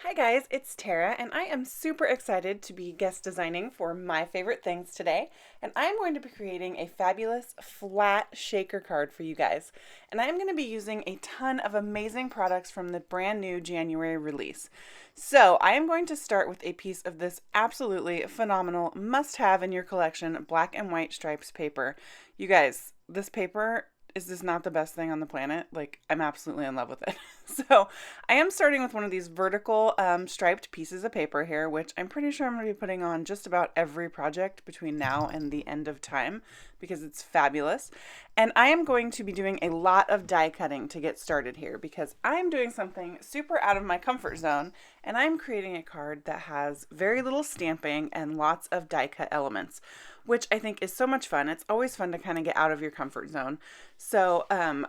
Hi guys, it's Tara, and I am super excited to be guest designing for My Favorite Things today. And I'm going to be creating a fabulous flat shaker card for you guys. And I am going to be using a ton of amazing products from the brand new January release. So I am going to start with a piece of this absolutely phenomenal must-have in your collection black and white stripes paper. You guys, this paper is this not the best thing on the planet? Like, I'm absolutely in love with it. So I am starting with one of these vertical striped pieces of paper here, which I'm pretty sure I'm going to be putting on just about every project between now and the end of time because it's fabulous. And I am going to be doing a lot of die cutting to get started here because I'm doing something super out of my comfort zone, and I'm creating a card that has very little stamping and lots of die cut elements, which I think is so much fun. It's always fun to kind of get out of your comfort zone. So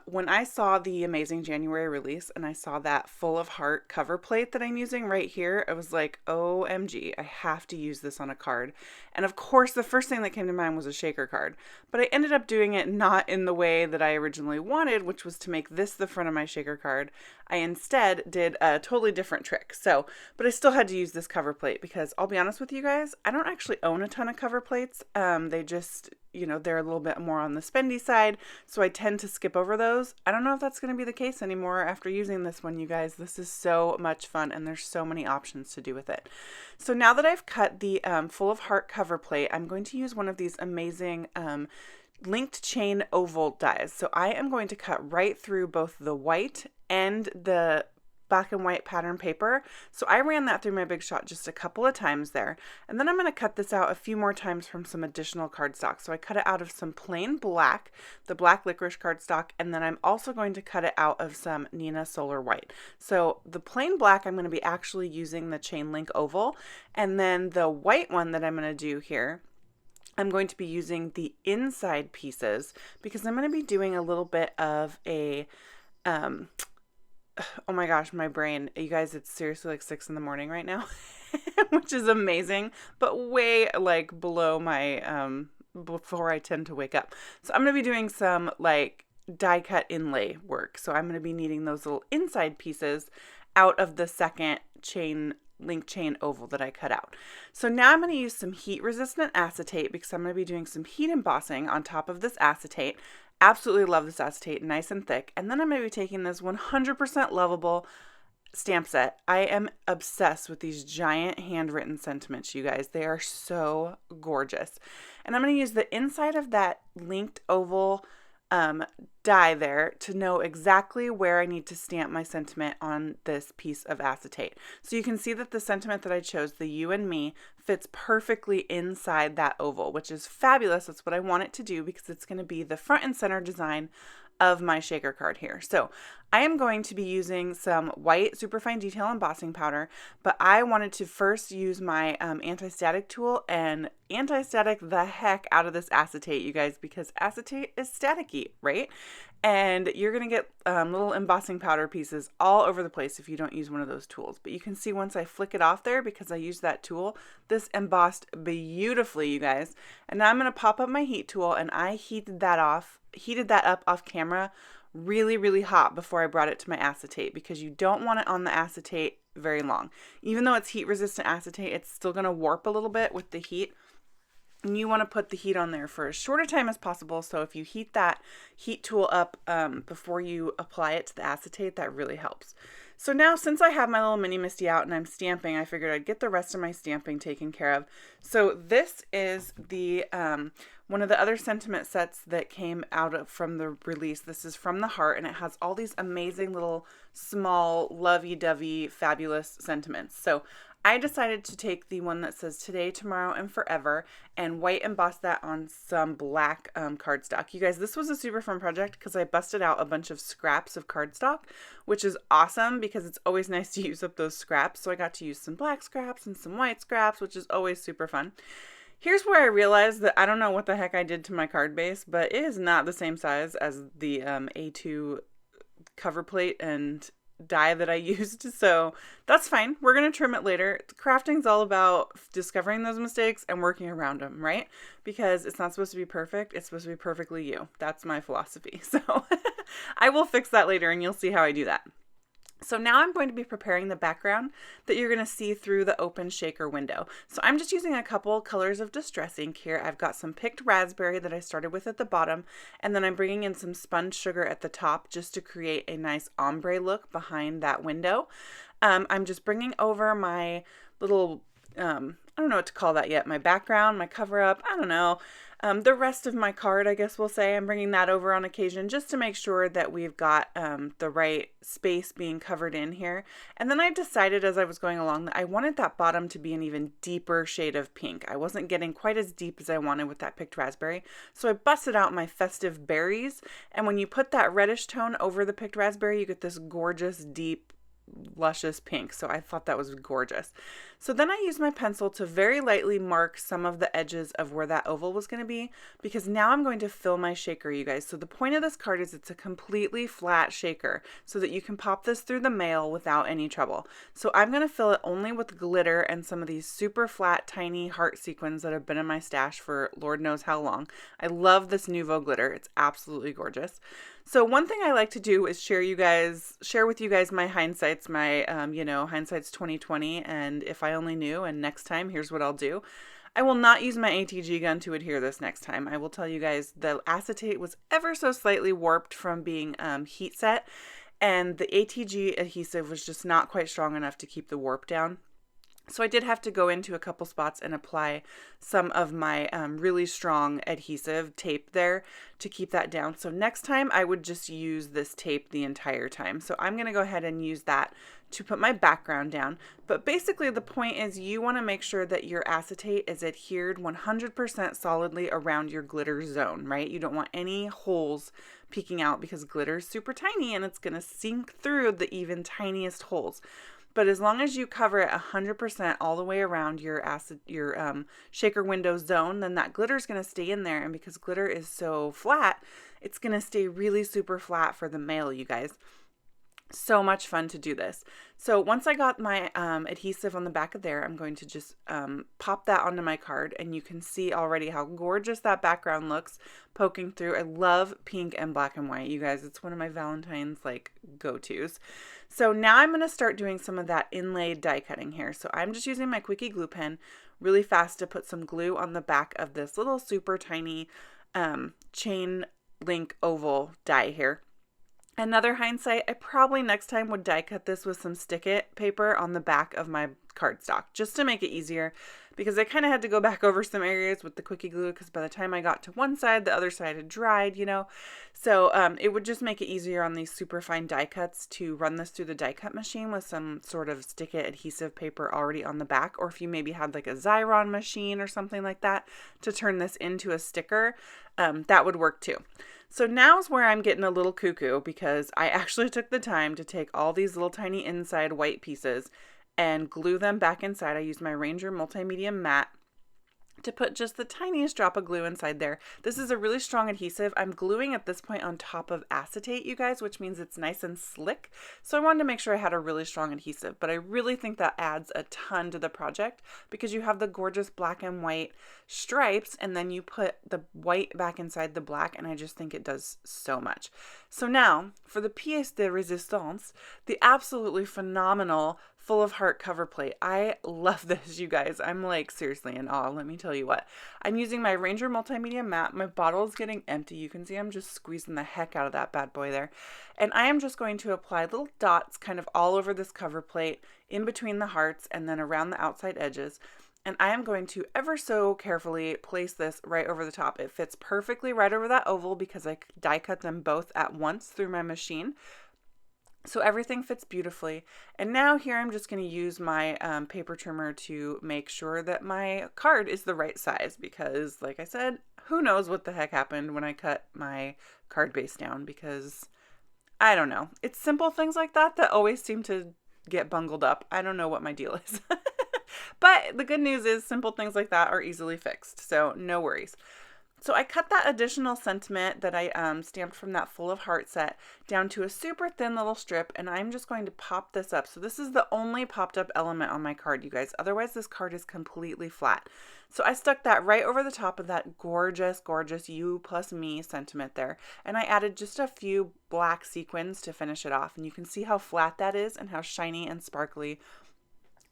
when I saw the amazing January release and I saw that full of heart cover plate that I'm using right here, I was like, OMG, I have to use this on a card. And of course, the first thing that came to mind was a shaker card, but I ended up doing it not in the way that I originally wanted, which was to make this the front of my shaker card. I instead did a totally different trick. But I still had to use this cover plate because I'll be honest with you guys, I don't actually own a ton of cover plates. They just, they're a little bit more on the spendy side, so I tend to skip over those. I don't know if that's going to be the case anymore after using this one, you guys. This is so much fun, and there's so many options to do with it. So now that I've cut the full of heart cover plate, I'm going to use one of these amazing linked chain oval dies. So I am going to cut right through both the white and the black and white pattern paper. So I ran that through my Big Shot just a couple of times there. And then I'm going to cut this out a few more times from some additional cardstock. So I cut it out of some plain black, the black licorice cardstock, and then I'm also going to cut it out of some Nina Solar White. So the plain black, I'm going to be actually using the chain link oval. And then the white one that I'm going to do here, I'm going to be using the inside pieces because I'm going to be doing a little bit of a, oh my gosh, my brain, you guys, it's seriously like 6 in the morning right now, which is amazing, but way like below my, before I tend to wake up. So I'm going to be doing some like die cut inlay work. So I'm going to be needing those little inside pieces out of the second link chain oval that I cut out. So now I'm going to use some heat resistant acetate because I'm going to be doing some heat embossing on top of this acetate. Absolutely love this acetate, nice and thick. And then I'm going to be taking this 100% Lovable stamp set. I am obsessed with these giant handwritten sentiments, you guys. They are so gorgeous. And I'm going to use the inside of that linked oval die there to know exactly where I need to stamp my sentiment on this piece of acetate. So you can see that the sentiment that I chose, the you and me, fits perfectly inside that oval, which is fabulous. That's what I want it to do because it's going to be the front and center design of my shaker card here. So I am going to be using some white superfine detail embossing powder, but I wanted to first use my anti-static tool and anti-static the heck out of this acetate, you guys, because acetate is staticky, right? And you're going to get little embossing powder pieces all over the place if you don't use one of those tools. But you can see once I flick it off there, because I used that tool, this embossed beautifully, you guys. And now I'm going to pop up my heat tool, and I heated that up off camera really, really hot before I brought it to my acetate because you don't want it on the acetate very long. Even though it's heat resistant acetate, it's still going to warp a little bit with the heat. And you want to put the heat on there for as short a time as possible. So if you heat that heat tool up before you apply it to the acetate, that really helps. So now since I have my little mini Misty out and I'm stamping, I figured I'd get the rest of my stamping taken care of. So this is the one of the other sentiment sets that came from the release. This is from the heart, and it has all these amazing little small lovey-dovey fabulous sentiments. So I decided to take the one that says today, tomorrow, and forever and white emboss that on some black cardstock. You guys, this was a super fun project because I busted out a bunch of scraps of cardstock, which is awesome because it's always nice to use up those scraps. So I got to use some black scraps and some white scraps, which is always super fun. Here's where I realized that I don't know what the heck I did to my card base, but it is not the same size as the A2 cover plate and die that I used, so that's fine. We're going to trim it later. Crafting's all about discovering those mistakes and working around them, right? Because it's not supposed to be perfect. It's supposed to be perfectly you. That's my philosophy. So I will fix that later and you'll see how I do that. So now I'm going to be preparing the background that you're going to see through the open shaker window. So I'm just using a couple colors of distress ink here. I've got some picked raspberry that I started with at the bottom, and then I'm bringing in some sponge sugar at the top just to create a nice ombre look behind that window. I'm just bringing over my little, I don't know what to call that yet, my background, my cover up, I don't know. The rest of my card, I guess we'll say, I'm bringing that over on occasion just to make sure that we've got the right space being covered in here. And then I decided as I was going along that I wanted that bottom to be an even deeper shade of pink. I wasn't getting quite as deep as I wanted with that picked raspberry. So I busted out my festive berries. And when you put that reddish tone over the picked raspberry, you get this gorgeous, deep, luscious pink. So I thought that was gorgeous. So then I used my pencil to very lightly mark some of the edges of where that oval was going to be, because now I'm going to fill my shaker, you guys. So the point of this card is it's a completely flat shaker so that you can pop this through the mail without any trouble. So I'm going to fill it only with glitter and some of these super flat tiny heart sequins that have been in my stash for Lord knows how long. I love this Nouveau glitter. It's absolutely gorgeous. So one thing I like to do is share with you guys my hindsights, my hindsight's 2020, and if I only knew, and next time here's what I'll do. I will not use my ATG gun to adhere this next time. I will tell you guys the acetate was ever so slightly warped from being heat set, and the ATG adhesive was just not quite strong enough to keep the warp down. So I did have to go into a couple spots and apply some of my really strong adhesive tape there to keep that down. So next time I would just use this tape the entire time. So I'm going to go ahead and use that to put my background down. But basically the point is you want to make sure that your acetate is adhered 100% solidly around your glitter zone, right? You don't want any holes peeking out because glitter is super tiny and it's going to sink through the even tiniest holes. But as long as you cover it 100% all the way around your shaker window zone, then that glitter is going to stay in there. And because glitter is so flat, it's going to stay really super flat for the mail, you guys. So much fun to do this. So once I got my adhesive on the back of there, I'm going to just pop that onto my card, and you can see already how gorgeous that background looks poking through. I love pink and black and white, you guys. It's one of my Valentine's go-tos. So now I'm going to start doing some of that inlaid die cutting here. So I'm just using my quickie glue pen really fast to put some glue on the back of this little super tiny chain link oval die here. Another hindsight, I probably next time would die cut this with some stick-it paper on the back of my cardstock just to make it easier, because I kind of had to go back over some areas with the quickie glue because by the time I got to one side, the other side had dried, So it would just make it easier on these super fine die cuts to run this through the die cut machine with some sort of stick-it adhesive paper already on the back, or if you maybe had like a Xyron machine or something like that to turn this into a sticker, that would work too. So now's where I'm getting a little cuckoo, because I actually took the time to take all these little tiny inside white pieces and glue them back inside. I used my Ranger Multimedia Matte to put just the tiniest drop of glue inside there. This is a really strong adhesive. I'm gluing at this point on top of acetate, you guys, which means it's nice and slick. So I wanted to make sure I had a really strong adhesive, but I really think that adds a ton to the project because you have the gorgeous black and white stripes, and then you put the white back inside the black, and I just think it does so much. So now for the pièce de résistance, the absolutely phenomenal full of heart cover plate. I love this, you guys. I'm seriously in awe. Let me tell you what. I'm using my Ranger Multimedia Matte. My bottle is getting empty. You can see I'm just squeezing the heck out of that bad boy there. And I am just going to apply little dots kind of all over this cover plate, in between the hearts and then around the outside edges. And I am going to ever so carefully place this right over the top. It fits perfectly right over that oval because I die cut them both at once through my machine. So everything fits beautifully. And now here I'm just going to use my paper trimmer to make sure that my card is the right size, because like I said, who knows what the heck happened when I cut my card base down, because I don't know. It's simple things like that that always seem to get bungled up. I don't know what my deal is. But the good news is simple things like that are easily fixed, so no worries. So I cut that additional sentiment that I stamped from that Full of Heart set down to a super thin little strip, and I'm just going to pop this up. So this is the only popped up element on my card, you guys. Otherwise, this card is completely flat. So I stuck that right over the top of that gorgeous, gorgeous you plus me sentiment there. And I added just a few black sequins to finish it off. And you can see how flat that is and how shiny and sparkly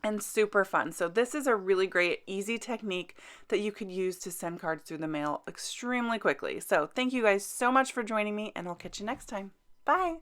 and super fun. So this is a really great, easy technique that you could use to send cards through the mail extremely quickly. So thank you guys so much for joining me, and I'll catch you next time. Bye.